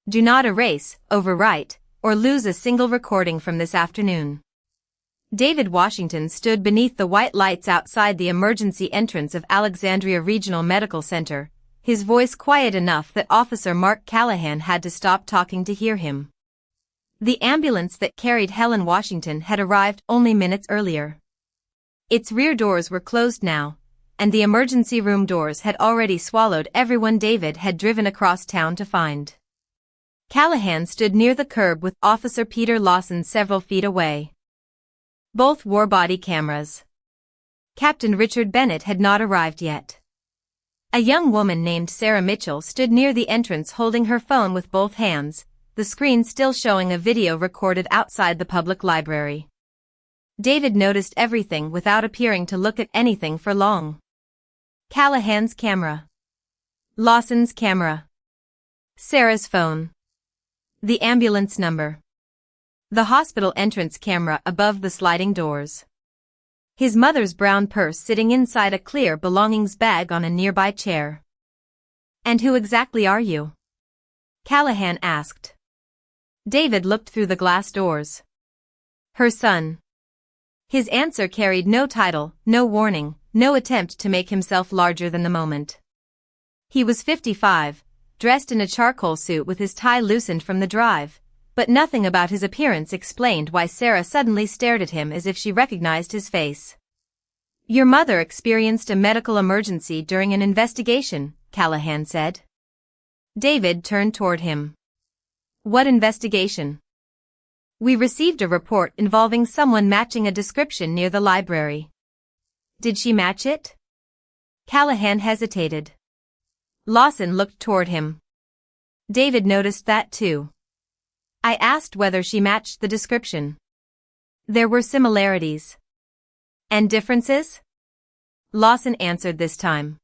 Do not erase, overwrite, or lose a single recording from this afternoon. David Washington stood beneath the white lights outside the emergency entrance of Alexandria Regional Medical Center, his voice quiet enough that Officer Mark Callahan had to stop talking to hear him. The ambulance that carried Helen Washington had arrived only minutes earlier. Its rear doors were closed now, and the emergency room doors had already swallowed everyone David had driven across town to find. Callahan stood near the curb with Officer Peter Lawson several feet away. Both wore body cameras. Captain Richard Bennett had not arrived yet. A young woman named Sarah Mitchell stood near the entrance holding her phone with both hands, the screen still showing a video recorded outside the public library. David noticed everything without appearing to look at anything for long. Callahan's camera. Lawson's camera. Sarah's phone. The ambulance number. The hospital entrance camera above the sliding doors. His mother's brown purse sitting inside a clear belongings bag on a nearby chair. "And who exactly are you?" Callahan asked. David looked through the glass doors. "Her son." His answer carried no title, no warning, no attempt to make himself larger than the moment. He was 55, dressed in a charcoal suit with his tie loosened from the drive, but nothing about his appearance explained why Sarah suddenly stared at him as if she recognized his face. "Your mother experienced a medical emergency during an investigation," Callahan said. David turned toward him. "What investigation?" "We received a report involving someone matching a description near the library." "Did she match it?" Callahan hesitated. Lawson looked toward him. David noticed that too. "I asked whether she matched the description." "There were similarities." "And differences?" Lawson answered this time.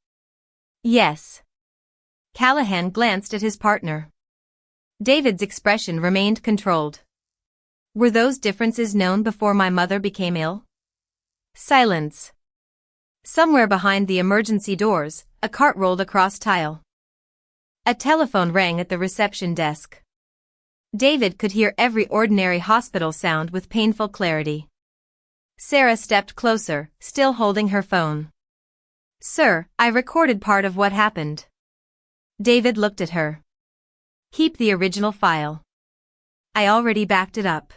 "Yes." Callahan glanced at his partner. David's expression remained controlled. "Were those differences known before my mother became ill?" Silence. Somewhere behind the emergency doors, a cart rolled across tile. A telephone rang at the reception desk. David could hear every ordinary hospital sound with painful clarity. Sarah stepped closer, still holding her phone. "Sir, I recorded part of what happened." David looked at her. "Keep the original file." "I already backed it up."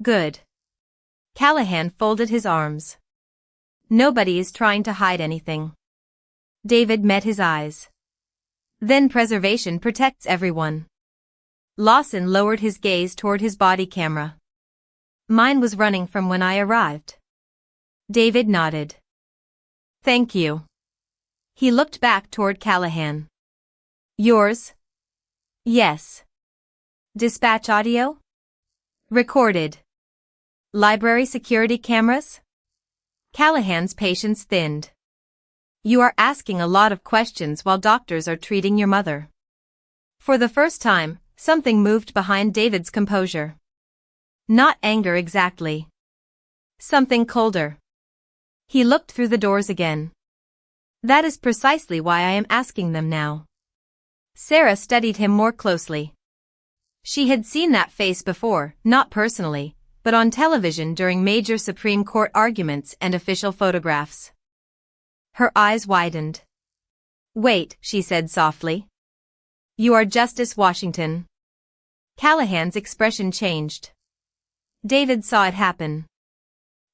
"Good." Callahan folded his arms. "Nobody is trying to hide anything." David met his eyes. "Then preservation protects everyone." Lawson lowered his gaze toward his body camera. "Mine was running from when I arrived." David nodded. "Thank you." He looked back toward Callahan. "Yours?" "Yes." "Dispatch audio?" "Recorded." "Library security cameras?" Callahan's patience thinned. "You are asking a lot of questions while doctors are treating your mother." For the first time, something moved behind David's composure. Not anger exactly. Something colder. He looked through the doors again. "That is precisely why I am asking them now." Sarah studied him more closely. She had seen that face before, not personally, but on television during major Supreme Court arguments and official photographs. Her eyes widened. "Wait," she said softly. "You are Justice Washington." Callahan's expression changed. David saw it happen.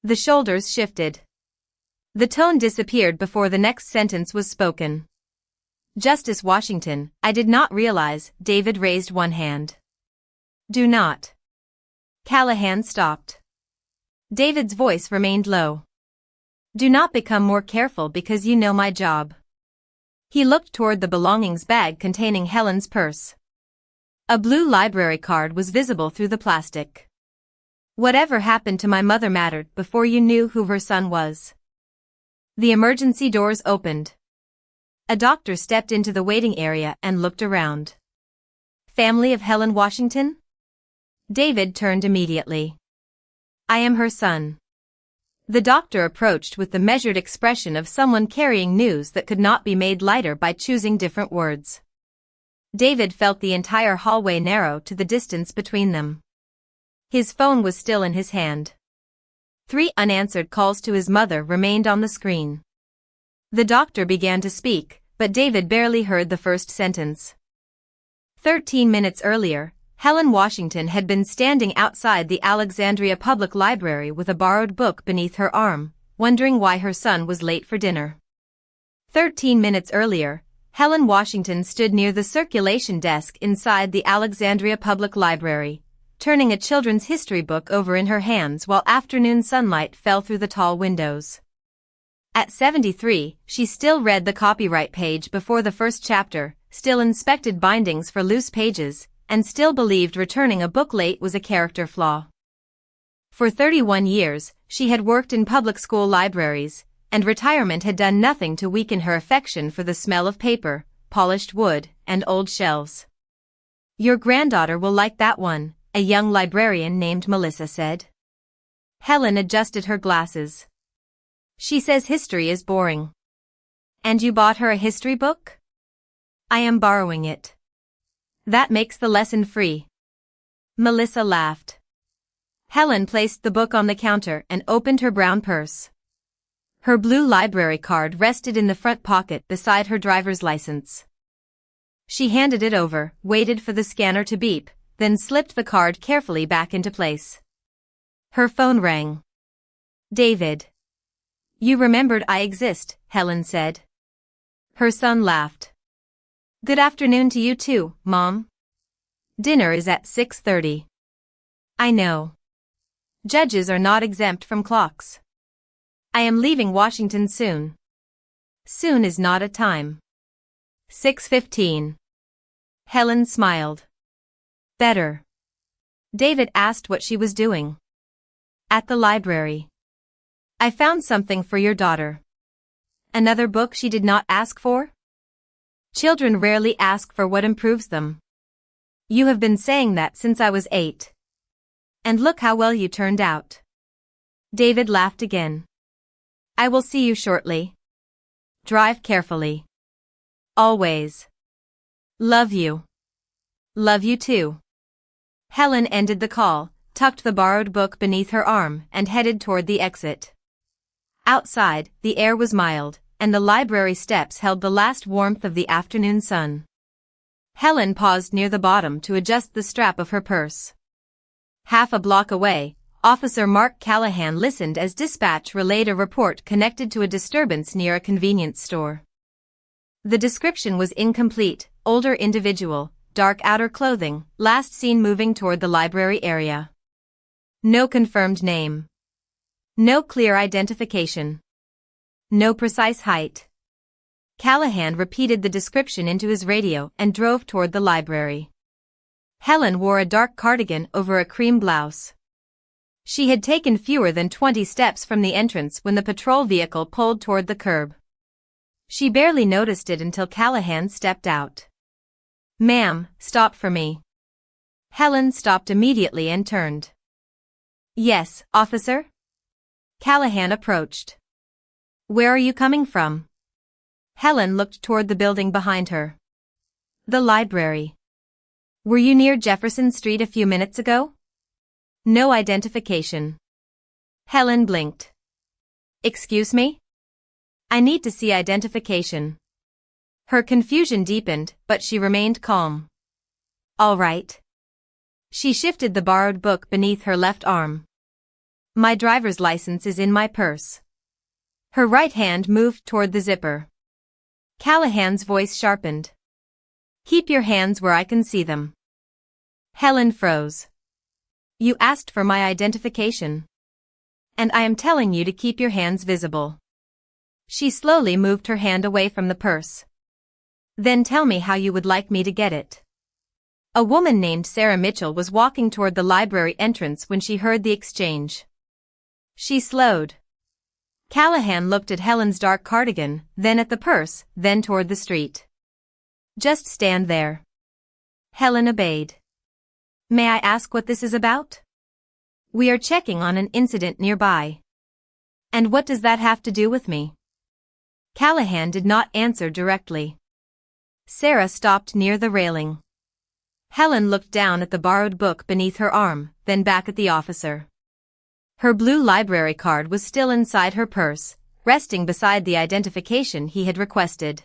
The shoulders shifted. The tone disappeared before the next sentence was spoken. "Justice Washington, I did not realize," David raised one hand. "Do not." Callahan stopped. David's voice remained low. "Do not become more careful because you know my job." He looked toward the belongings bag containing Helen's purse. A blue library card was visible through the plastic. "Whatever happened to my mother mattered before you knew who her son was." The emergency doors opened. A doctor stepped into the waiting area and looked around. "Family of Helen Washington?" David turned immediately. "I am her son." The doctor approached with the measured expression of someone carrying news that could not be made lighter by choosing different words. David felt the entire hallway narrow to the distance between them. His phone was still in his hand. 3 unanswered calls to his mother remained on the screen. The doctor began to speak, but David barely heard the first sentence. 13 minutes earlier, Helen Washington had been standing outside the Alexandria Public Library with a borrowed book beneath her arm, wondering why her son was late for dinner. 13 minutes earlier, Helen Washington stood near the circulation desk inside the Alexandria Public Library, turning a children's history book over in her hands while afternoon sunlight fell through the tall windows. At 73, she still read the copyright page before the first chapter, still inspected bindings for loose pages, and still believed returning a book late was a character flaw. For 31 years, she had worked in public school libraries, and retirement had done nothing to weaken her affection for the smell of paper, polished wood, and old shelves. "Your granddaughter will like that one," a young librarian named Melissa said. Helen adjusted her glasses. "She says history is boring." "And you bought her a history book?" "I am borrowing it." "That makes the lesson free." Melissa laughed. Helen placed the book on the counter and opened her brown purse. Her blue library card rested in the front pocket beside her driver's license. She handed it over, waited for the scanner to beep, then slipped the card carefully back into place. Her phone rang. "David. You remembered I exist," Helen said. Her son laughed. "Good afternoon to you too, Mom. Dinner is at 6:30. "I know. Judges are not exempt from clocks. I am leaving Washington soon." Soon is not a time. 6:15. Helen smiled. "Better." David asked what she was doing. "At the library. I found something for your daughter." "Another book she did not ask for?" "Children rarely ask for what improves them. You have been saying that since I was 8. And look how well you turned out." David laughed again. "I will see you shortly. Drive carefully. Always. Love you." "Love you too." Helen ended the call, tucked the borrowed book beneath her arm, and headed toward the exit. Outside, the air was mild, and the library steps held the last warmth of the afternoon sun. Helen paused near the bottom to adjust the strap of her purse. Half a block away, Officer Mark Callahan listened as dispatch relayed a report connected to a disturbance near a convenience store. The description was incomplete: older individual, dark outer clothing, last seen moving toward the library area. No confirmed name. No clear identification. No precise height. Callahan repeated the description into his radio and drove toward the library. Helen wore a dark cardigan over a cream blouse. She had taken fewer than 20 steps from the entrance when the patrol vehicle pulled toward the curb. She barely noticed it until Callahan stepped out. "Ma'am, stop for me." Helen stopped immediately and turned. "Yes, officer?" Callahan approached. "Where are you coming from?" Helen looked toward the building behind her. "The library." "Were you near Jefferson Street a few minutes ago?" No identification. Helen blinked. "Excuse me? I need to see identification." Her confusion deepened, but she remained calm. "All right." She shifted the borrowed book beneath her left arm. "My driver's license is in my purse." Her right hand moved toward the zipper. Callahan's voice sharpened. "Keep your hands where I can see them." Helen froze. "You asked for my identification. And I am telling you to keep your hands visible." She slowly moved her hand away from the purse. "Then tell me how you would like me to get it." A woman named Sarah Mitchell was walking toward the library entrance when she heard the exchange. She slowed. Callahan looked at Helen's dark cardigan, then at the purse, then toward the street. "Just stand there." Helen obeyed. "May I ask what this is about?" "We are checking on an incident nearby." "And what does that have to do with me?" Callahan did not answer directly. Sarah stopped near the railing. Helen looked down at the borrowed book beneath her arm, then back at the officer. Her blue library card was still inside her purse, resting beside the identification he had requested.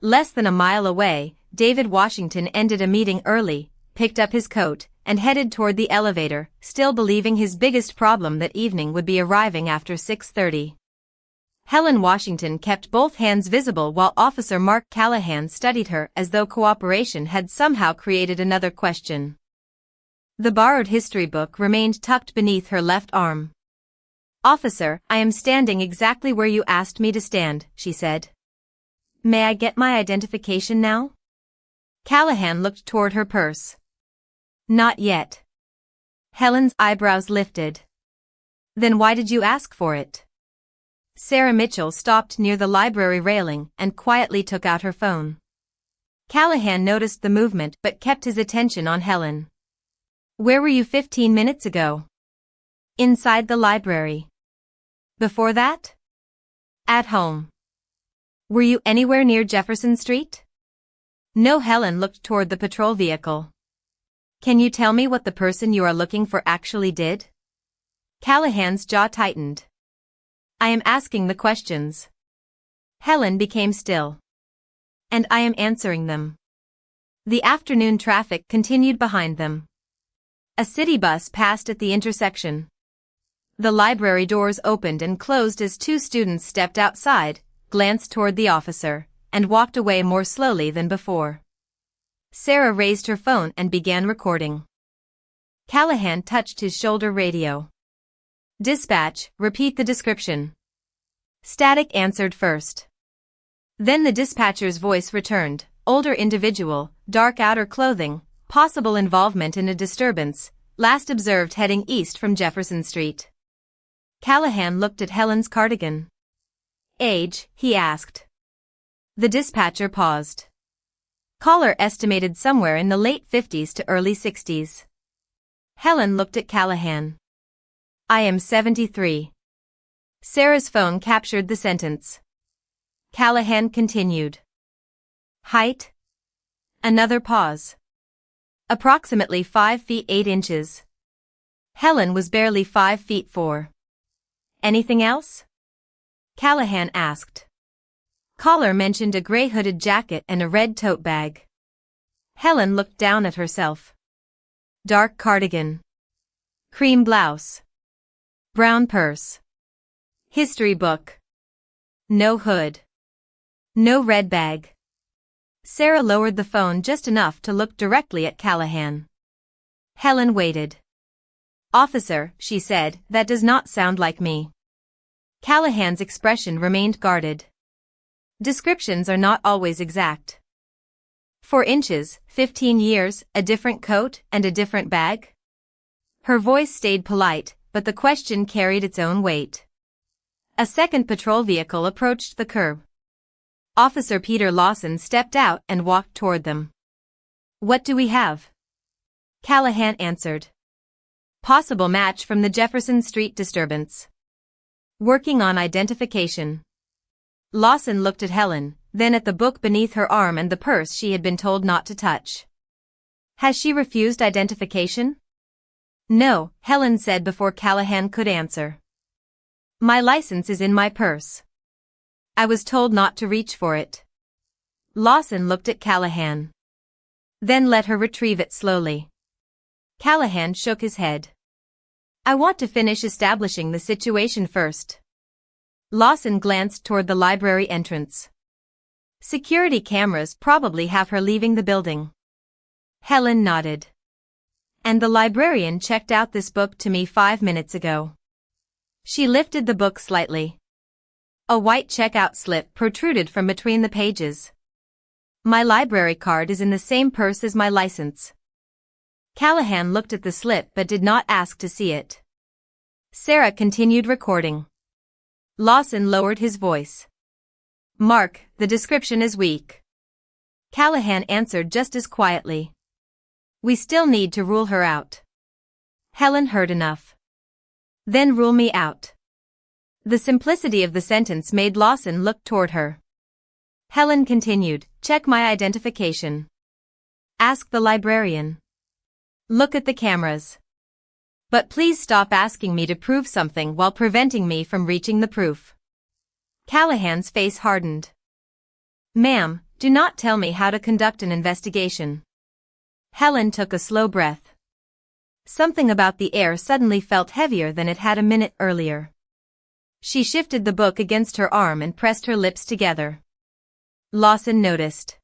Less than a mile away, David Washington ended a meeting early, picked up his coat, and headed toward the elevator, still believing his biggest problem that evening would be arriving after 6:30. Helen Washington kept both hands visible while Officer Mark Callahan studied her as though cooperation had somehow created another question. The borrowed history book remained tucked beneath her left arm. "Officer, I am standing exactly where you asked me to stand," she said. "May I get my identification now?" Callahan looked toward her purse. "Not yet." Helen's eyebrows lifted. "Then why did you ask for it?" Sarah Mitchell stopped near the library railing and quietly took out her phone. Callahan noticed the movement but kept his attention on Helen. "Where were you 15 minutes ago?" "Inside the library." "Before that?" "At home." "Were you anywhere near Jefferson Street?" No. Helen looked toward the patrol vehicle. "Can you tell me what the person you are looking for actually did?" Callahan's jaw tightened. "I am asking the questions." Helen became still. "And I am answering them." The afternoon traffic continued behind them. A city bus passed at the intersection. The library doors opened and closed as two students stepped outside, glanced toward the officer, and walked away more slowly than before. Sarah raised her phone and began recording. Callahan touched his shoulder radio. "Dispatch, repeat the description." Static answered first. Then the dispatcher's voice returned, "Older individual, dark outer clothing, possible involvement in a disturbance, last observed heading east from Jefferson Street." Callahan looked at Helen's cardigan. "Age?" he asked. The dispatcher paused. "Caller estimated somewhere in the late 50s to early 60s. Helen looked at Callahan. "I am 73. Sarah's phone captured the sentence. Callahan continued. "Height?" Another pause. "Approximately 5 feet 8 inches. Helen was barely 5 feet 4. "Anything else?" Callahan asked. Caller mentioned a gray hooded jacket and a red tote bag. Helen looked down at herself. Dark cardigan. Cream blouse. Brown purse. History book. No hood. No red bag. Sarah lowered the phone just enough to look directly at Callahan. Helen waited. "Officer," she said, "that does not sound like me." Callahan's expression remained guarded. Descriptions are not always exact. 4 inches, 15 years, a different coat, and a different bag? Her voice stayed polite, but the question carried its own weight. A second patrol vehicle approached the curb. Officer Peter Lawson stepped out and walked toward them. "What do we have?" Callahan answered. "Possible match from the Jefferson Street disturbance. Working on identification." Lawson looked at Helen, then at the book beneath her arm and the purse she had been told not to touch. "Has she refused identification?" "No," Helen said before Callahan could answer. "My license is in my purse. I was told not to reach for it." Lawson looked at Callahan. Then let her retrieve it slowly. Callahan shook his head. "I want to finish establishing the situation first." Lawson glanced toward the library entrance. "Security cameras probably have her leaving the building." Helen nodded. "And the librarian checked out this book to me 5 minutes ago." She lifted the book slightly. A white checkout slip protruded from between the pages. "My library card is in the same purse as my license." Callahan looked at the slip but did not ask to see it. Sarah continued recording. Lawson lowered his voice. "Mark, the description is weak." Callahan answered just as quietly. "We still need to rule her out." Helen heard enough. "Then rule me out." The simplicity of the sentence made Lawson look toward her. Helen continued, Check my identification. Ask the librarian. Look at the cameras. But please stop asking me to prove something while preventing me from reaching the proof. Callahan's face hardened. Ma'am, do not tell me how to conduct an investigation. Helen took a slow breath. Something about the air suddenly felt heavier than it had a minute earlier. She shifted the book against her arm and pressed her lips together. Lawson noticed.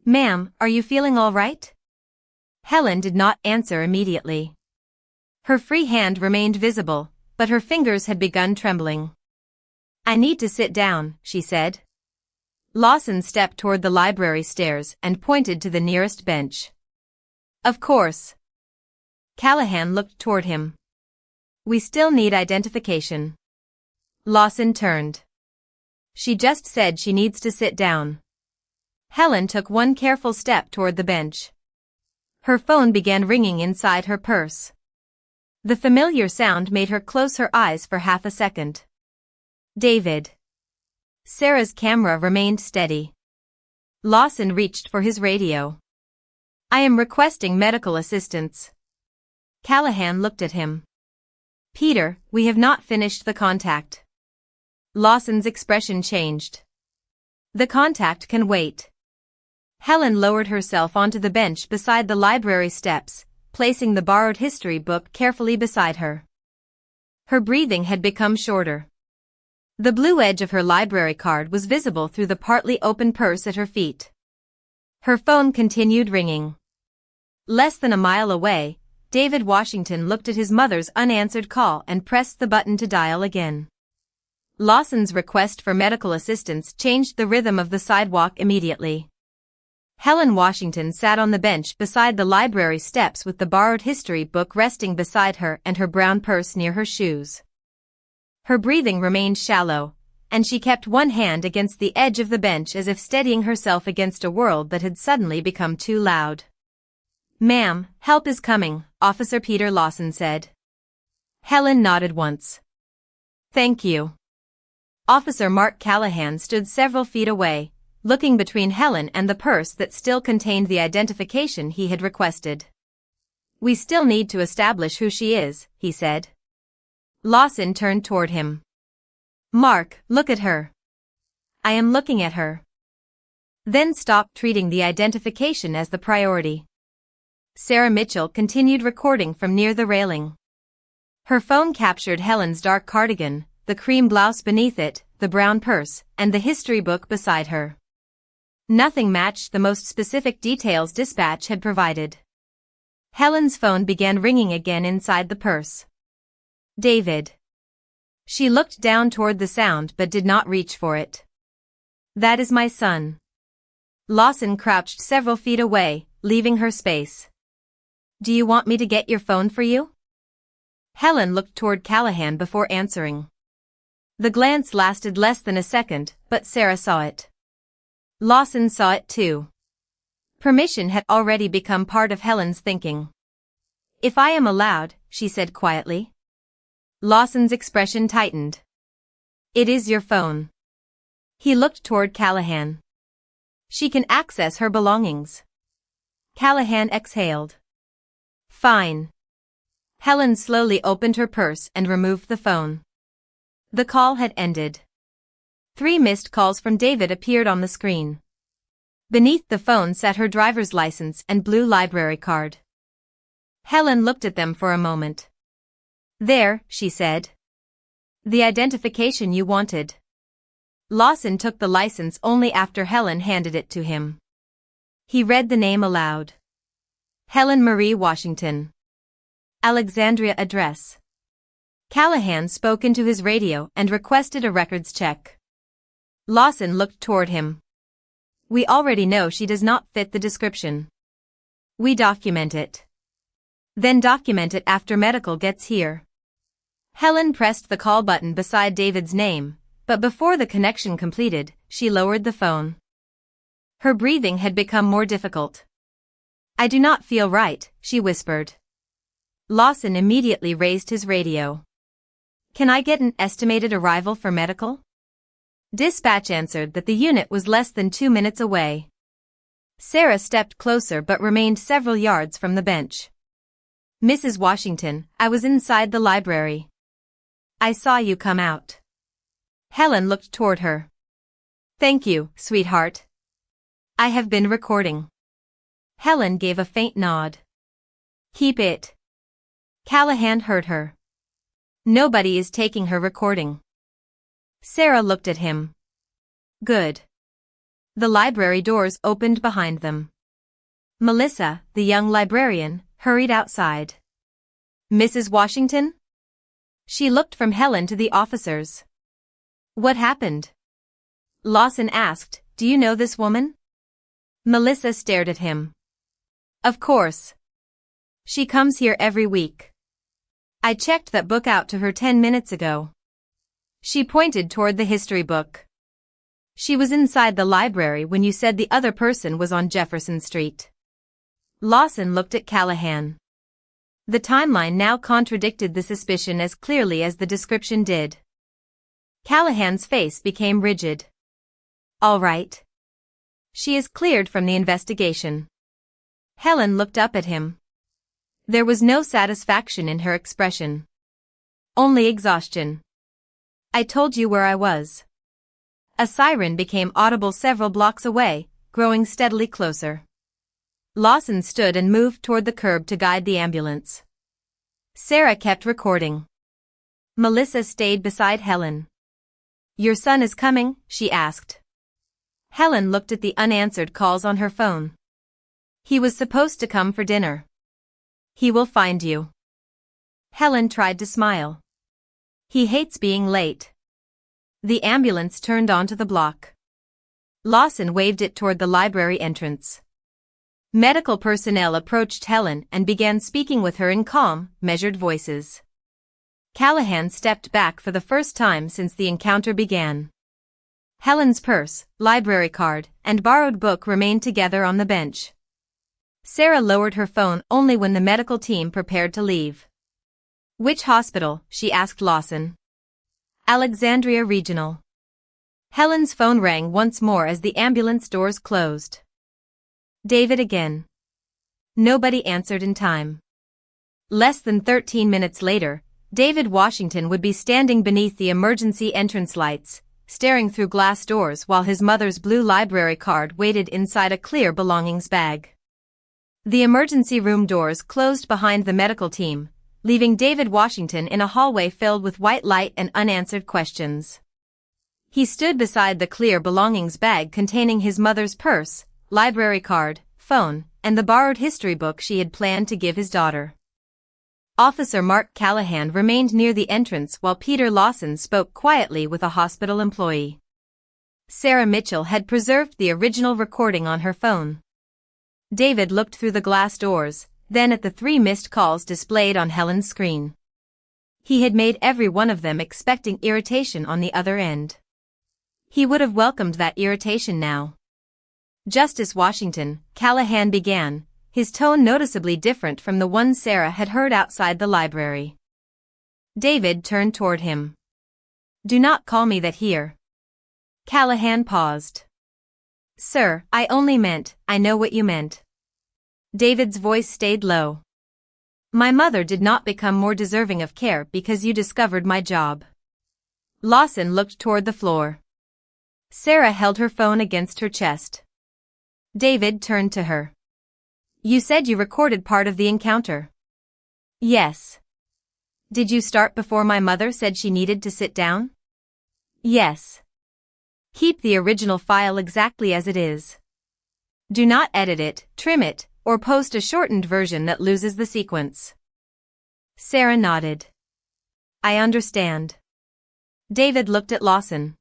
Ma'am, are you feeling all right? Helen did not answer immediately. Her free hand remained visible, but her fingers had begun trembling. I need to sit down, she said. Lawson stepped toward the library stairs and pointed to the nearest bench. Of course. Callahan looked toward him. We still need identification. Lawson turned. She just said she needs to sit down. Helen took one careful step toward the bench. Her phone began ringing inside her purse. The familiar sound made her close her eyes for half a second. David. Sarah's camera remained steady. Lawson reached for his radio. I am requesting medical assistance. Callahan looked at him. Peter, we have not finished the contact. Lawson's expression changed. The contact can wait. Helen lowered herself onto the bench beside the library steps, placing the borrowed history book carefully beside her. Her breathing had become shorter. The blue edge of her library card was visible through the partly open purse at her feet. Her phone continued ringing. Less than a mile away, David Washington looked at his mother's unanswered call and pressed the button to dial again. Lawson's request for medical assistance changed the rhythm of the sidewalk immediately. Helen Washington sat on the bench beside the library steps with the borrowed history book resting beside her and her brown purse near her shoes. Her breathing remained shallow, and she kept one hand against the edge of the bench as if steadying herself against a world that had suddenly become too loud. Ma'am, help is coming, Officer Peter Lawson said. Helen nodded once. Thank you. Officer Mark Callahan stood several feet away, looking between Helen and the purse that still contained the identification he had requested. We still need to establish who she is, he said. Lawson turned toward him. Mark, look at her. I am looking at her. Then stop treating the identification as the priority. Sarah Mitchell continued recording from near the railing. Her phone captured Helen's dark cardigan, the cream blouse beneath it, the brown purse, and the history book beside her. Nothing matched the most specific details dispatch had provided. Helen's phone began ringing again inside the purse. David. She looked down toward the sound but did not reach for it. That is my son. Lawson crouched several feet away, leaving her space. Do you want me to get your phone for you? Helen looked toward Callahan before answering. The glance lasted less than a second, but Sarah saw it. Lawson saw it too. Permission had already become part of Helen's thinking. If I am allowed, she said quietly. Lawson's expression tightened. It is your phone. He looked toward Callahan. She can access her belongings. Callahan exhaled. Fine. Helen slowly opened her purse and removed the phone. The call had ended. 3 missed calls from David appeared on the screen. Beneath the phone sat her driver's license and blue library card. Helen looked at them for a moment. There, she said. The identification you wanted. Lawson took the license only after Helen handed it to him. He read the name aloud. Helen Marie Washington. Alexandria address. Callahan spoke into his radio and requested a records check. Lawson looked toward him. We already know she does not fit the description. We document it. Then document it after medical gets here. Helen pressed the call button beside David's name, but before the connection completed, she lowered the phone. Her breathing had become more difficult. I do not feel right, she whispered. Lawson immediately raised his radio. Can I get an estimated arrival for medical? Dispatch answered that the unit was less than 2 minutes away. Sarah stepped closer but remained several yards from the bench. Mrs. Washington, I was inside the library. I saw you come out. Helen looked toward her. Thank you, sweetheart. I have been recording. Helen gave a faint nod. Keep it. Callahan heard her. Nobody is taking her recording. Sarah looked at him. Good. The library doors opened behind them. Melissa, the young librarian, hurried outside. Mrs. Washington? She looked from Helen to the officers. What happened? Lawson asked, Do you know this woman? Melissa stared at him. Of course. She comes here every week. I checked that book out to her 10 minutes ago. She pointed toward the history book. She was inside the library when you said the other person was on Jefferson Street. Lawson looked at Callahan. The timeline now contradicted the suspicion as clearly as the description did. Callahan's face became rigid. All right. She is cleared from the investigation. Helen looked up at him. There was no satisfaction in her expression. Only exhaustion. I told you where I was. A siren became audible several blocks away, growing steadily closer. Lawson stood and moved toward the curb to guide the ambulance. Sarah kept recording. Melissa stayed beside Helen. Your son is coming, she asked. Helen looked at the unanswered calls on her phone. He was supposed to come for dinner. He will find you. Helen tried to smile. He hates being late. The ambulance turned onto the block. Lawson waved it toward the library entrance. Medical personnel approached Helen and began speaking with her in calm, measured voices. Callahan stepped back for the first time since the encounter began. Helen's purse, library card, and borrowed book remained together on the bench. Sarah lowered her phone only when the medical team prepared to leave. Which hospital? She asked Lawson. Alexandria Regional. Helen's phone rang once more as the ambulance doors closed. David again. Nobody answered in time. Less than 13 minutes later, David Washington would be standing beneath the emergency entrance lights, staring through glass doors while his mother's blue library card waited inside a clear belongings bag. The emergency room doors closed behind the medical team, leaving David Washington in a hallway filled with white light and unanswered questions. He stood beside the clear belongings bag containing his mother's purse, library card, phone, and the borrowed history book she had planned to give his daughter. Officer Mark Callahan remained near the entrance while Peter Lawson spoke quietly with a hospital employee. Sarah Mitchell had preserved the original recording on her phone. David looked through the glass doors, then at the 3 missed calls displayed on Helen's screen. He had made every one of them expecting irritation on the other end. He would have welcomed that irritation now. Justice Washington, Callahan began, his tone noticeably different from the one Sarah had heard outside the library. David turned toward him. Do not call me that here. Callahan paused. Sir, I only meant, I know what you meant. David's voice stayed low. My mother did not become more deserving of care because you discovered my job. Lawson looked toward the floor. Sarah held her phone against her chest. David turned to her. You said you recorded part of the encounter. Yes. Did you start before my mother said she needed to sit down? Yes. Keep the original file exactly as it is. Do not edit it, trim it, or post a shortened version that loses the sequence. Sarah nodded. I understand. David looked at Lawson.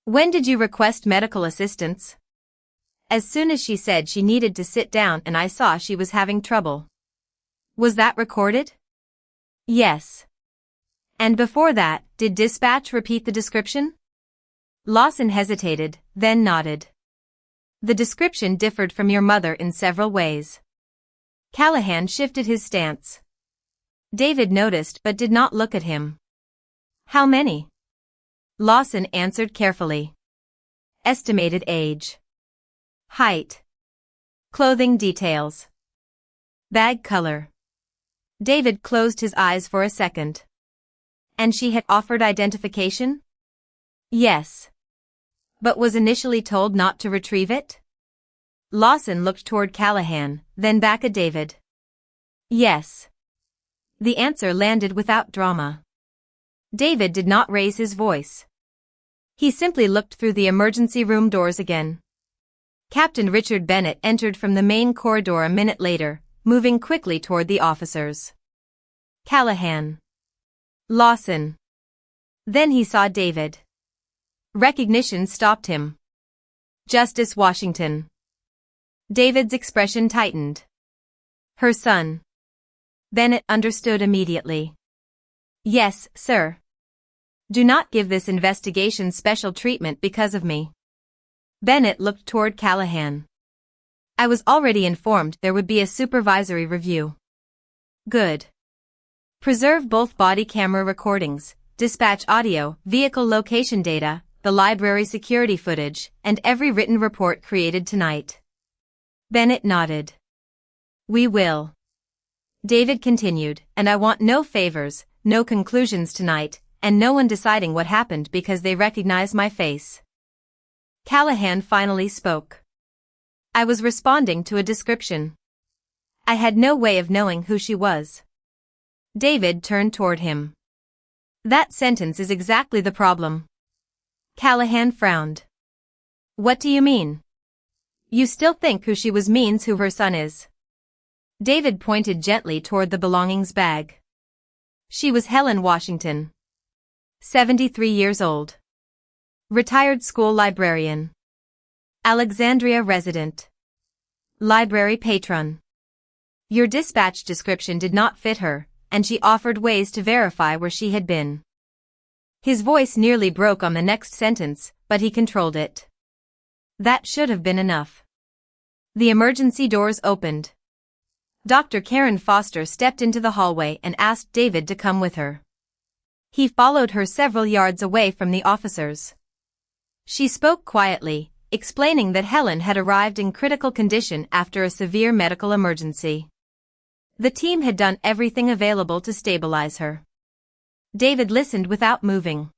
When did you request medical assistance? As soon as she said she needed to sit down and I saw she was having trouble. Was that recorded? Yes. And before that, did dispatch repeat the description? Lawson hesitated, then nodded. The description differed from your mother in several ways. Callahan shifted his stance. David noticed but did not look at him. How many? Lawson answered carefully. Estimated age. Height. Clothing details. Bag color. David closed his eyes for a second. And she had offered identification? Yes. But was initially told not to retrieve it? Lawson looked toward Callahan, then back at David. Yes. The answer landed without drama. David did not raise his voice. He simply looked through the emergency room doors again. Captain Richard Bennett entered from the main corridor a minute later, moving quickly toward the officers. Callahan. Lawson. Then he saw David. Recognition stopped him. Justice Washington. David's expression tightened. Her son. Bennett understood immediately. Yes, sir. Do not give this investigation special treatment because of me. Bennett looked toward Callahan. I was already informed there would be a supervisory review. Good. Preserve both body camera recordings, dispatch audio, vehicle location data, the library security footage, and every written report created tonight. Bennett nodded. We will. David continued, and I want no favors, no conclusions tonight, and no one deciding what happened because they recognize my face. Callahan finally spoke. I was responding to a description. I had no way of knowing who she was. David turned toward him. That sentence is exactly the problem. Callahan frowned. What do you mean? You still think who she was means who her son is? David pointed gently toward the belongings bag. She was Helen Washington. 73 years old. Retired school librarian. Alexandria resident. Library patron. Your dispatch description did not fit her, and she offered ways to verify where she had been. His voice nearly broke on the next sentence, but he controlled it. That should have been enough. The emergency doors opened. Dr. Karen Foster stepped into the hallway and asked David to come with her. He followed her several yards away from the officers. She spoke quietly, explaining that Helen had arrived in critical condition after a severe medical emergency. The team had done everything available to stabilize her. David listened without moving.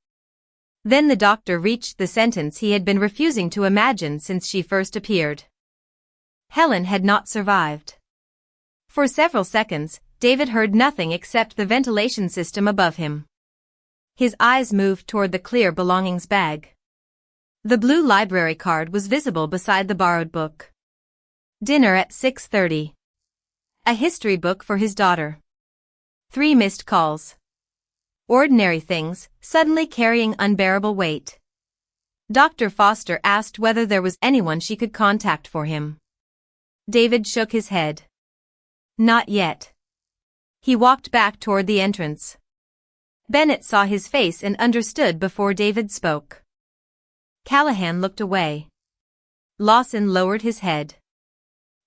Then the doctor reached the sentence he had been refusing to imagine since she first appeared. Helen had not survived. For several seconds, David heard nothing except the ventilation system above him. His eyes moved toward the clear belongings bag. The blue library card was visible beside the borrowed book. Dinner at 6:30. A history book for his daughter. 3 missed calls. Ordinary things, suddenly carrying unbearable weight. Dr. Foster asked whether there was anyone she could contact for him. David shook his head. Not yet. He walked back toward the entrance. Bennett saw his face and understood before David spoke. Callahan looked away. Lawson lowered his head.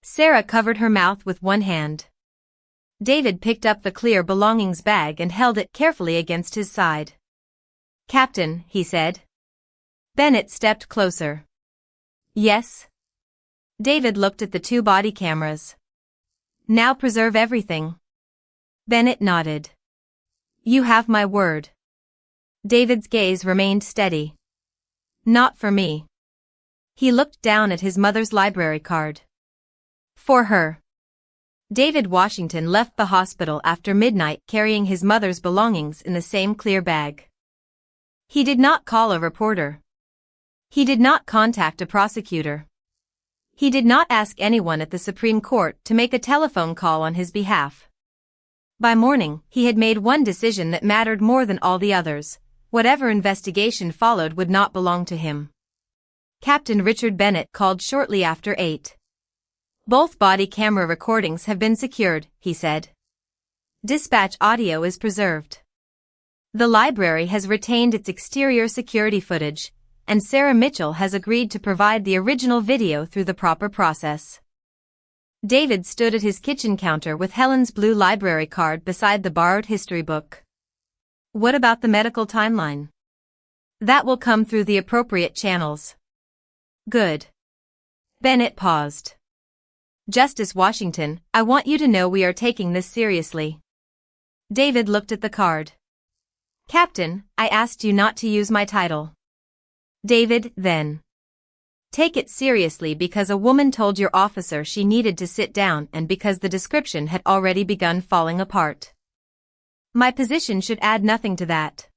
Sarah covered her mouth with one hand. David picked up the clear belongings bag and held it carefully against his side. Captain, he said. Bennett stepped closer. Yes? David looked at the 2 body cameras. Now preserve everything. Bennett nodded. You have my word. David's gaze remained steady. Not for me. He looked down at his mother's library card. For her. David Washington left the hospital after midnight carrying his mother's belongings in the same clear bag. He did not call a reporter. He did not contact a prosecutor. He did not ask anyone at the Supreme Court to make a telephone call on his behalf. By morning, he had made one decision that mattered more than all the others. Whatever investigation followed would not belong to him. Captain Richard Bennett called shortly after 8. Both body camera recordings have been secured, he said. Dispatch audio is preserved. The library has retained its exterior security footage, and Sarah Mitchell has agreed to provide the original video through the proper process. David stood at his kitchen counter with Helen's blue library card beside the borrowed history book. What about the medical timeline? That will come through the appropriate channels. Good. Bennett paused. Justice Washington, I want you to know we are taking this seriously. David looked at the card. Captain, I asked you not to use my title. David, then. Take it seriously because a woman told your officer she needed to sit down and because the description had already begun falling apart. My position should add nothing to that.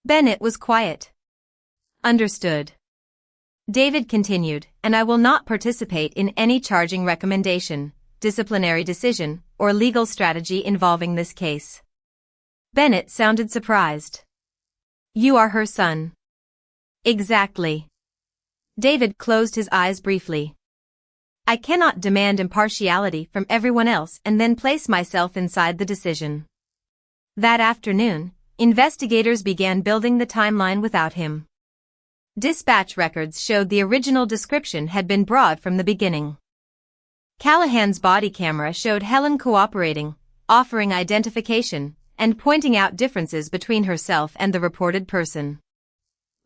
Bennett was quiet. Understood. David continued, and I will not participate in any charging recommendation, disciplinary decision, or legal strategy involving this case. Bennett sounded surprised. You are her son. Exactly. David closed his eyes briefly. I cannot demand impartiality from everyone else and then place myself inside the decision. That afternoon, investigators began building the timeline without him. Dispatch records showed the original description had been broad from the beginning. Callahan's body camera showed Helen cooperating, offering identification, and pointing out differences between herself and the reported person.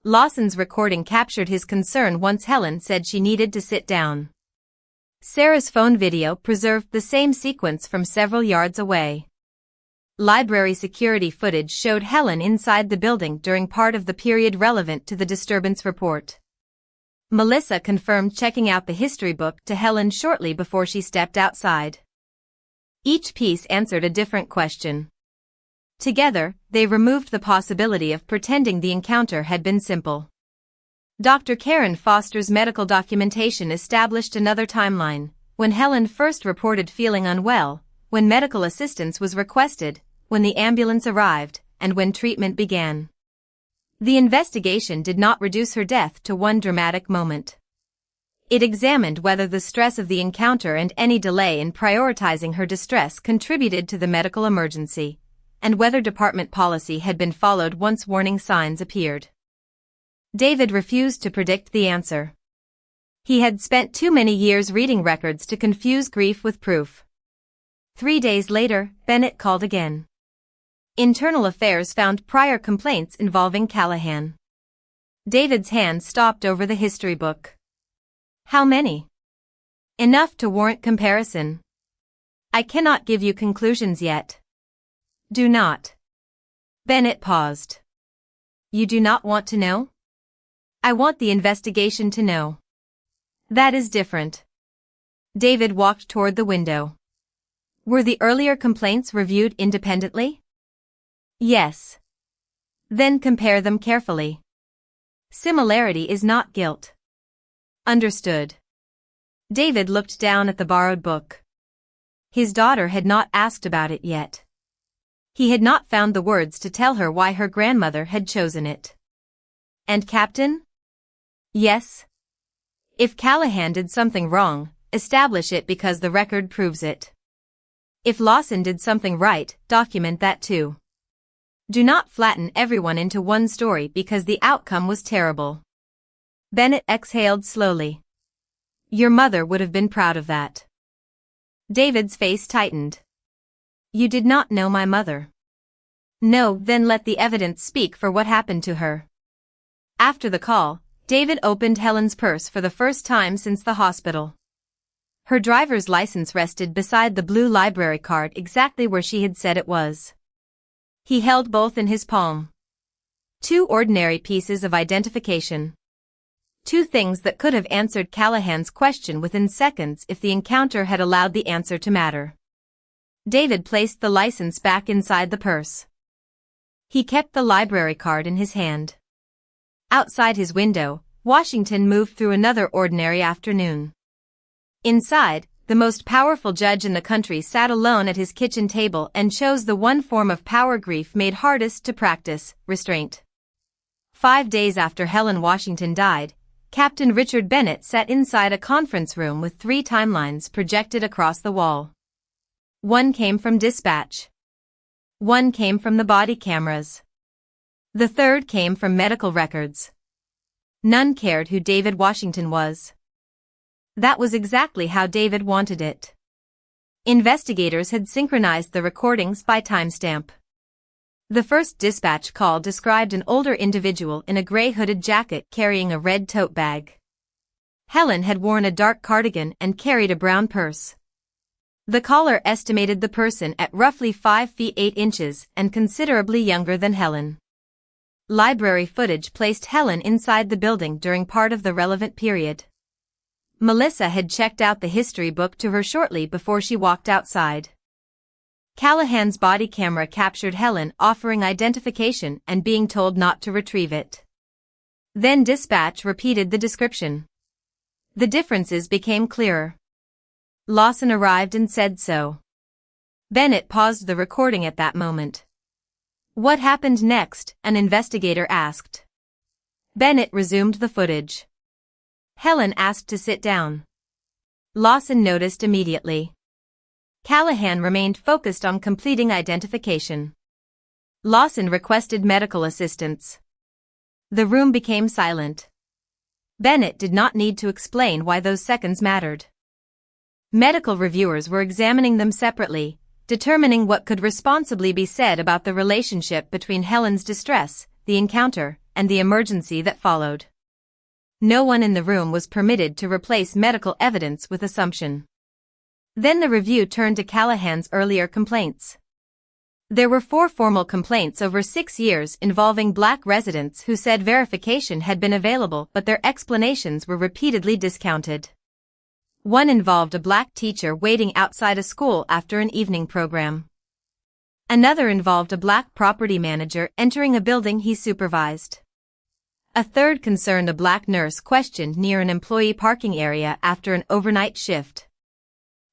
Lawson's recording captured his concern once Helen said she needed to sit down. Sarah's phone video preserved the same sequence from several yards away. Library security footage showed Helen inside the building during part of the period relevant to the disturbance report. Melissa confirmed checking out the history book to Helen shortly before she stepped outside. Each piece answered a different question. Together, they removed the possibility of pretending the encounter had been simple. Dr. Karen Foster's medical documentation established another timeline, when Helen first reported feeling unwell, when medical assistance was requested, when the ambulance arrived, and when treatment began. The investigation did not reduce her death to one dramatic moment. It examined whether the stress of the encounter and any delay in prioritizing her distress contributed to the medical emergency, and whether department policy had been followed once warning signs appeared. David refused to predict the answer. He had spent too many years reading records to confuse grief with proof. 3 days later, Bennett called again. Internal Affairs found prior complaints involving Callahan. David's hand stopped over the history book. How many? Enough to warrant comparison. I cannot give you conclusions yet. Do not. Bennett paused. You do not want to know? I want the investigation to know. That is different. David walked toward the window. Were the earlier complaints reviewed independently? Yes. Then compare them carefully. Similarity is not guilt. Understood. David looked down at the borrowed book. His daughter had not asked about it yet. He had not found the words to tell her why her grandmother had chosen it. And Captain? Yes. If Callahan did something wrong, establish it because the record proves it. If Lawson did something right, document that too. Do not flatten everyone into one story because the outcome was terrible. Bennett exhaled slowly. Your mother would have been proud of that. David's face tightened. You did not know my mother. No, then let the evidence speak for what happened to her. After the call, David opened Helen's purse for the first time since the hospital. Her driver's license rested beside the blue library card exactly where she had said it was. He held both in his palm. 2 ordinary pieces of identification. 2 things that could have answered Callahan's question within seconds if the encounter had allowed the answer to matter. David placed the license back inside the purse. He kept the library card in his hand. Outside his window, Washington moved through another ordinary afternoon. Inside, the most powerful judge in the country sat alone at his kitchen table and chose the one form of power grief made hardest to practice, restraint. 5 days after Helen Washington died, Captain Richard Bennett sat inside a conference room with 3 timelines projected across the wall. One came from dispatch. One came from the body cameras. The third came from medical records. None cared who David Washington was. That was exactly how David wanted it. Investigators had synchronized the recordings by timestamp. The first dispatch call described an older individual in a gray hooded jacket carrying a red tote bag. Helen had worn a dark cardigan and carried a brown purse. The caller estimated the person at roughly 5 feet 8 inches and considerably younger than Helen. Library footage placed Helen inside the building during part of the relevant period. Melissa had checked out the history book to her shortly before she walked outside. Callahan's body camera captured Helen offering identification and being told not to retrieve it. Then dispatch repeated the description. The differences became clearer. Lawson arrived and said so. Bennett paused the recording at that moment. What happened next? An investigator asked. Bennett resumed the footage. Helen asked to sit down. Lawson noticed immediately. Callahan remained focused on completing identification. Lawson requested medical assistance. The room became silent. Bennett did not need to explain why those seconds mattered. Medical reviewers were examining them separately, determining what could responsibly be said about the relationship between Helen's distress, the encounter, and the emergency that followed. No one in the room was permitted to replace medical evidence with assumption. Then the review turned to Callahan's earlier complaints. There were 4 formal complaints over 6 years involving Black residents who said verification had been available but their explanations were repeatedly discounted. One involved a Black teacher waiting outside a school after an evening program. Another involved a Black property manager entering a building he supervised. A third concerned a Black nurse questioned near an employee parking area after an overnight shift.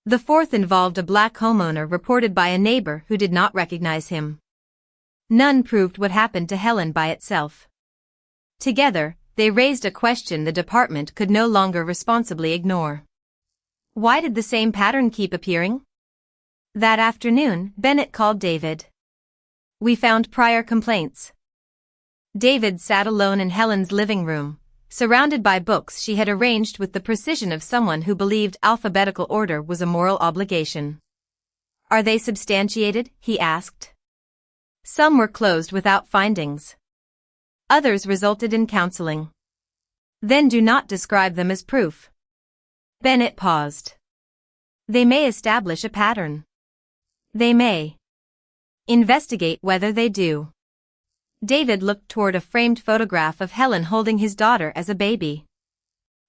The fourth involved a Black homeowner reported by a neighbor who did not recognize him. None proved what happened to Helen by itself. Together, they raised a question the department could no longer responsibly ignore. Why did the same pattern keep appearing? That afternoon, Bennett called David. We found prior complaints. David sat alone in Helen's living room, surrounded by books she had arranged with the precision of someone who believed alphabetical order was a moral obligation. Are they substantiated? He asked. Some were closed without findings. Others resulted in counseling. Then do not describe them as proof. Bennett paused. They may establish a pattern. They may. Investigate whether they do. David looked toward a framed photograph of Helen holding his daughter as a baby.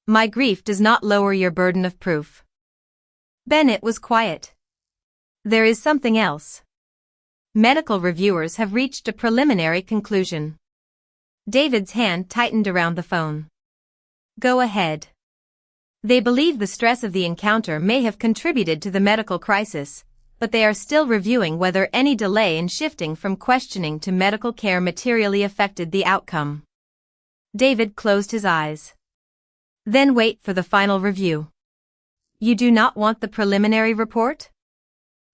My grief does not lower your burden of proof. Bennett was quiet. There is something else. Medical reviewers have reached a preliminary conclusion. David's hand tightened around the phone. Go ahead. They believe the stress of the encounter may have contributed to the medical crisis, but they are still reviewing whether any delay in shifting from questioning to medical care materially affected the outcome. David closed his eyes. Then wait for the final review. You do not want the preliminary report?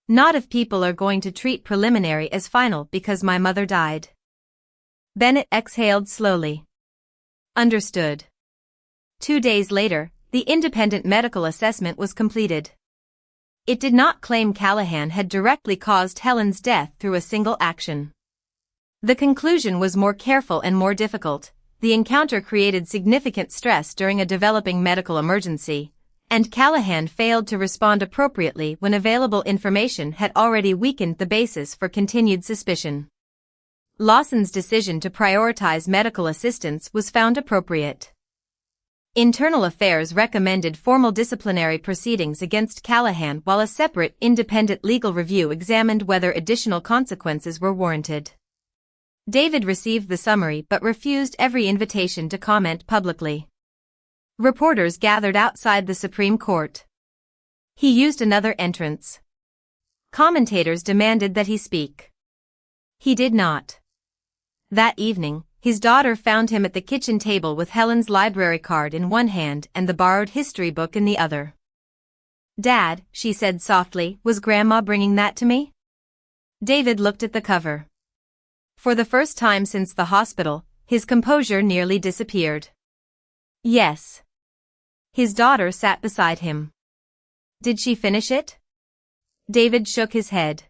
Not if people are going to treat preliminary as final because my mother died. Bennett exhaled slowly. Understood. 2 days later, the independent medical assessment was completed. It did not claim Callahan had directly caused Helen's death through a single action. The conclusion was more careful and more difficult. The encounter created significant stress during a developing medical emergency, and Callahan failed to respond appropriately when available information had already weakened the basis for continued suspicion. Lawson's decision to prioritize medical assistance was found appropriate. Internal Affairs recommended formal disciplinary proceedings against Callahan while a separate independent legal review examined whether additional consequences were warranted. David received the summary but refused every invitation to comment publicly. Reporters gathered outside the Supreme Court. He used another entrance. Commentators demanded that he speak. He did not. That evening, his daughter found him at the kitchen table with Helen's library card in one hand and the borrowed history book in the other. Dad, she said softly, was Grandma bringing that to me? David looked at the cover. For the first time since the hospital, his composure nearly disappeared. Yes. His daughter sat beside him. Did she finish it? David shook his head.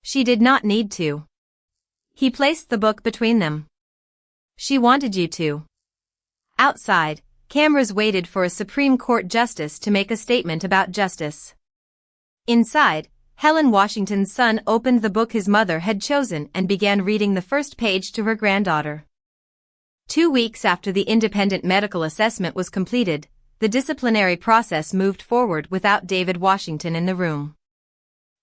She did not need to. He placed the book between them. She wanted you to. Outside, cameras waited for a Supreme Court justice to make a statement about justice. Inside, Helen Washington's son opened the book his mother had chosen and began reading the first page to her granddaughter. 2 weeks after the independent medical assessment was completed, the disciplinary process moved forward without David Washington in the room.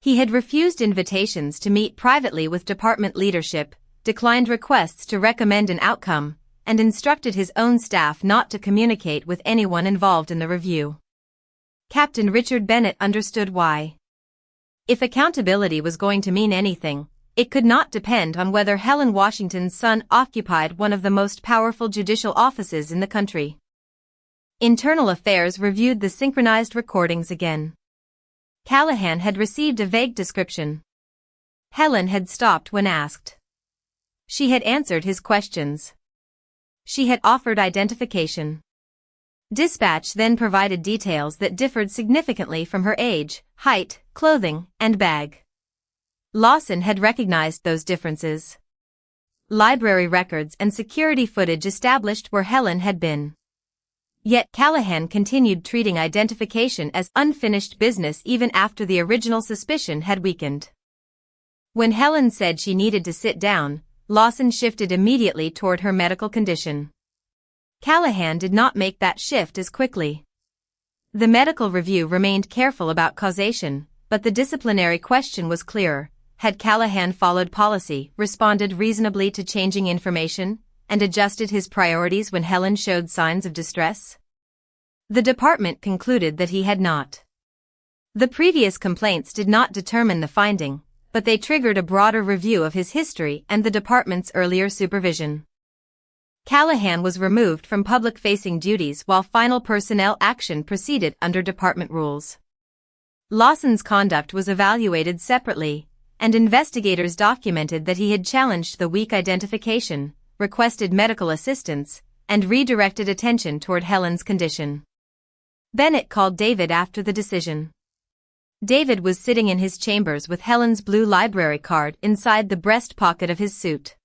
He had refused invitations to meet privately with department leadership, declined requests to recommend an outcome, and instructed his own staff not to communicate with anyone involved in the review. Captain Richard Bennett understood why. If accountability was going to mean anything, it could not depend on whether Helen Washington's son occupied one of the most powerful judicial offices in the country. Internal Affairs reviewed the synchronized recordings again. Callahan had received a vague description. Helen had stopped when asked. She had answered his questions. She had offered identification. Dispatch then provided details that differed significantly from her age, height, clothing, and bag. Lawson had recognized those differences. Library records and security footage established where Helen had been. Yet Callahan continued treating identification as unfinished business even after the original suspicion had weakened. When Helen said she needed to sit down, Lawson shifted immediately toward her medical condition. Callahan did not make that shift as quickly. The medical review remained careful about causation, but the disciplinary question was clearer. Had Callahan followed policy, responded reasonably to changing information, and adjusted his priorities when Helen showed signs of distress? The department concluded that he had not. The previous complaints did not determine the finding, but they triggered a broader review of his history and the department's earlier supervision. Callahan was removed from public-facing duties while final personnel action proceeded under department rules. Lawson's conduct was evaluated separately, and investigators documented that he had challenged the weak identification, requested medical assistance, and redirected attention toward Helen's condition. Bennett called David after the decision. David was sitting in his chambers with Helen's blue library card inside the breast pocket of his suit.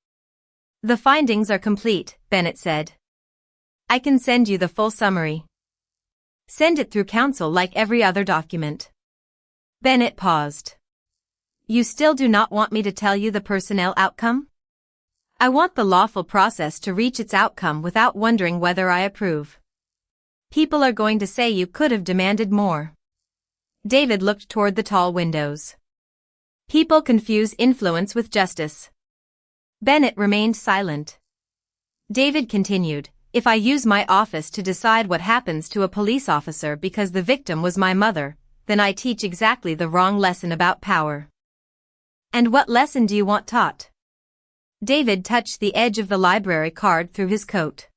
"The findings are complete," Bennett said. "I can send you the full summary." "Send it through counsel like every other document." Bennett paused. "You still do not want me to tell you the personnel outcome?" "I want the lawful process to reach its outcome without wondering whether I approve. People are going to say you could have demanded more." David looked toward the tall windows. "People confuse influence with justice." Bennett remained silent. David continued, "If I use my office to decide what happens to a police officer because the victim was my mother, then I teach exactly the wrong lesson about power." "And what lesson do you want taught?" David touched the edge of the library card through his coat.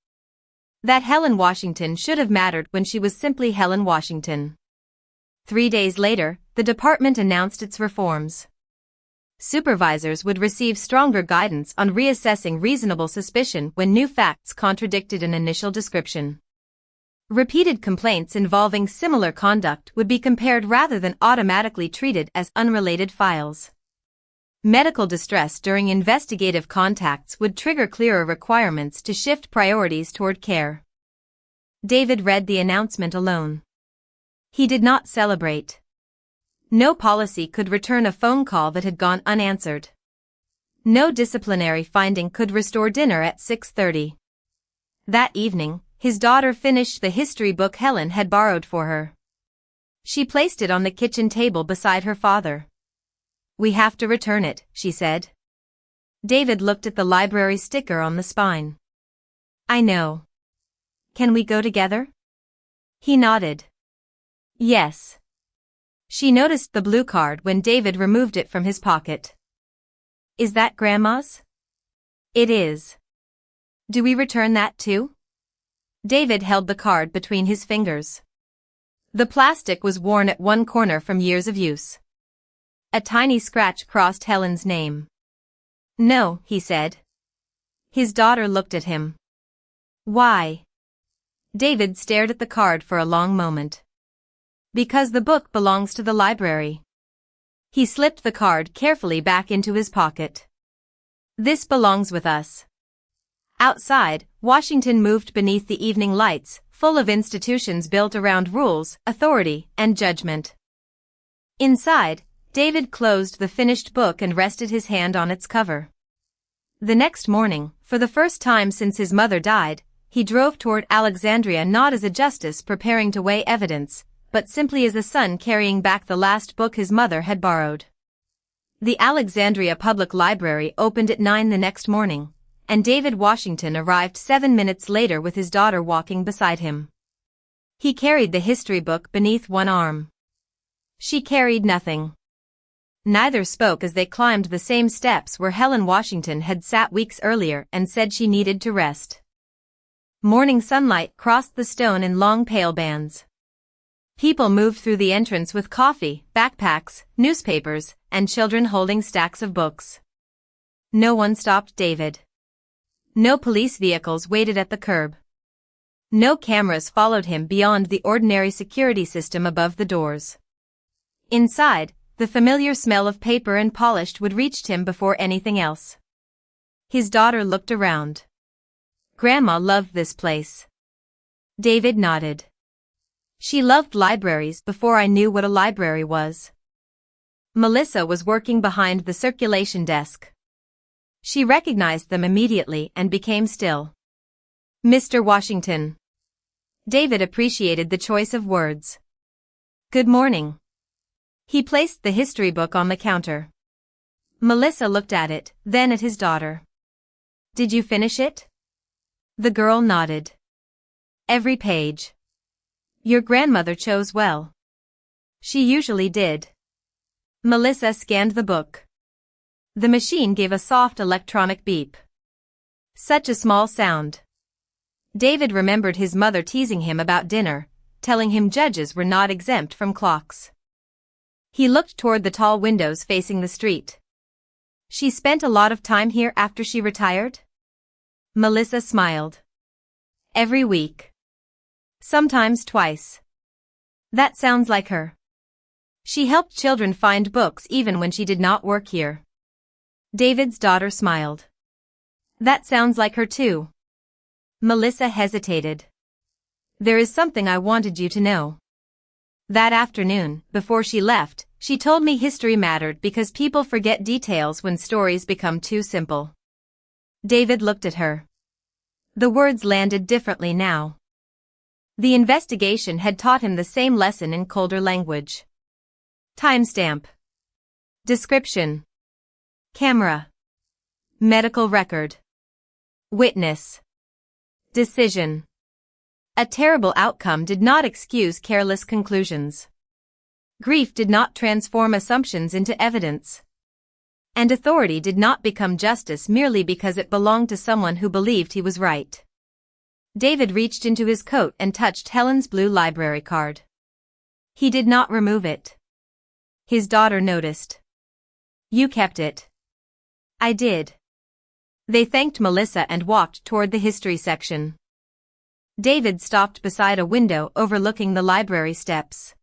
"That Helen Washington should have mattered when she was simply Helen Washington." 3 days later, the department announced its reforms. Supervisors would receive stronger guidance on reassessing reasonable suspicion when new facts contradicted an initial description. Repeated complaints involving similar conduct would be compared rather than automatically treated as unrelated files. Medical distress during investigative contacts would trigger clearer requirements to shift priorities toward care. David read the announcement alone. He did not celebrate. No policy could return a phone call that had gone unanswered. No disciplinary finding could restore dinner at 6:30. That evening, his daughter finished the history book Helen had borrowed for her. She placed it on the kitchen table beside her father. "We have to return it," she said. David looked at the library sticker on the spine. "I know. Can we go together?" He nodded. "Yes." She noticed the blue card when David removed it from his pocket. "Is that Grandma's?" "It is." "Do we return that too?" David held the card between his fingers. The plastic was worn at one corner from years of use. A tiny scratch crossed Helen's name. "No," he said. His daughter looked at him. "Why?" David stared at the card for a long moment. "Because the book belongs to the library." He slipped the card carefully back into his pocket. "This belongs with us." Outside, Washington moved beneath the evening lights, full of institutions built around rules, authority, and judgment. Inside, David closed the finished book and rested his hand on its cover. The next morning, for the first time since his mother died, he drove toward Alexandria not as a justice preparing to weigh evidence, but simply as a son carrying back the last book his mother had borrowed. The Alexandria Public Library opened at 9 the next morning, and David Washington arrived 7 minutes later with his daughter walking beside him. He carried the history book beneath one arm. She carried nothing. Neither spoke as they climbed the same steps where Helen Washington had sat weeks earlier and said she needed to rest. Morning sunlight crossed the stone in long pale bands. People moved through the entrance with coffee, backpacks, newspapers, and children holding stacks of books. No one stopped David. No police vehicles waited at the curb. No cameras followed him beyond the ordinary security system above the doors. Inside, the familiar smell of paper and polished wood reached him before anything else. His daughter looked around. Grandma loved this place. David nodded. She loved libraries before I knew what a library was. Melissa was working behind the circulation desk. She recognized them immediately and became still. Mr. Washington. David appreciated the choice of words. Good morning. He placed the history book on the counter. Melissa looked at it, then at his daughter. Did you finish it? The girl nodded. Every page. Your grandmother chose well. She usually did. Melissa scanned the book. The machine gave a soft electronic beep. Such a small sound. David remembered his mother teasing him about dinner, telling him judges were not exempt from clocks. He looked toward the tall windows facing the street. She spent a lot of time here after she retired? Melissa smiled. Every week. Sometimes twice. That sounds like her. She helped children find books even when she did not work here. David's daughter smiled. That sounds like her too. Melissa hesitated. There is something I wanted you to know. That afternoon, before she left, she told me history mattered because people forget details when stories become too simple. David looked at her. The words landed differently now. The investigation had taught him the same lesson in colder language. Timestamp. Description. Camera. Medical record. Witness. Decision. A terrible outcome did not excuse careless conclusions. Grief did not transform assumptions into evidence. And authority did not become justice merely because it belonged to someone who believed he was right. David reached into his coat and touched Helen's blue library card. He did not remove it. His daughter noticed. You kept it. I did. They thanked Melissa and walked toward the history section. David stopped beside a window overlooking the library steps.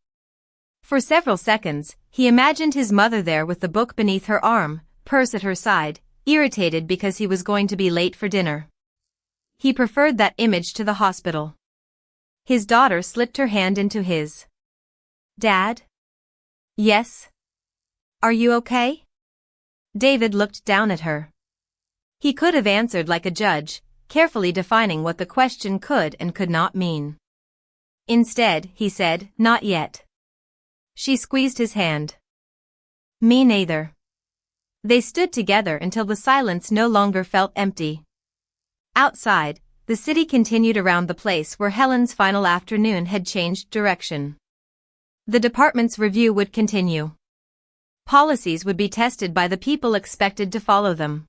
For several seconds, he imagined his mother there with the book beneath her arm, purse at her side, irritated because he was going to be late for dinner. He preferred that image to the hospital. His daughter slipped her hand into his. Dad? Yes? Are you okay? David looked down at her. He could have answered like a judge, carefully defining what the question could and could not mean. Instead, he said, not yet. She squeezed his hand. Me neither. They stood together until the silence no longer felt empty. Outside, the city continued around the place where Helen's final afternoon had changed direction. The department's review would continue. Policies would be tested by the people expected to follow them.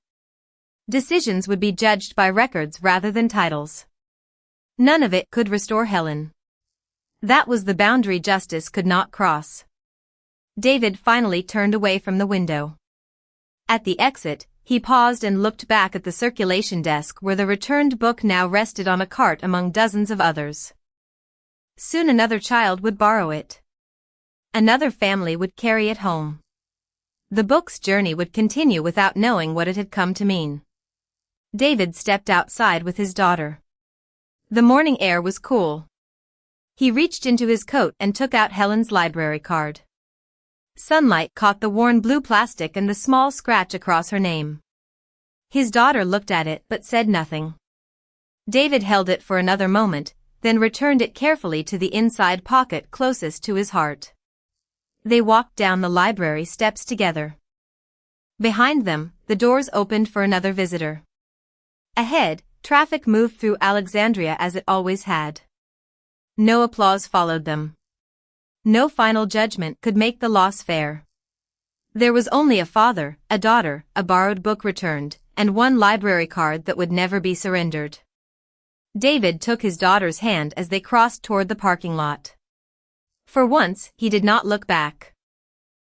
Decisions would be judged by records rather than titles. None of it could restore Helen. That was the boundary justice could not cross. David finally turned away from the window. At the exit, he paused and looked back at the circulation desk where the returned book now rested on a cart among dozens of others. Soon another child would borrow it. Another family would carry it home. The book's journey would continue without knowing what it had come to mean. David stepped outside with his daughter. The morning air was cool, He reached into his coat and took out Helen's library card. Sunlight caught the worn blue plastic and the small scratch across her name. His daughter looked at it but said nothing. David held it for another moment, then returned it carefully to the inside pocket closest to his heart. They walked down the library steps together. Behind them, the doors opened for another visitor. Ahead, traffic moved through Alexandria as it always had. No applause followed them. No final judgment could make the loss fair. There was only a father, a daughter, a borrowed book returned, and one library card that would never be surrendered. David took his daughter's hand as they crossed toward the parking lot. For once, he did not look back.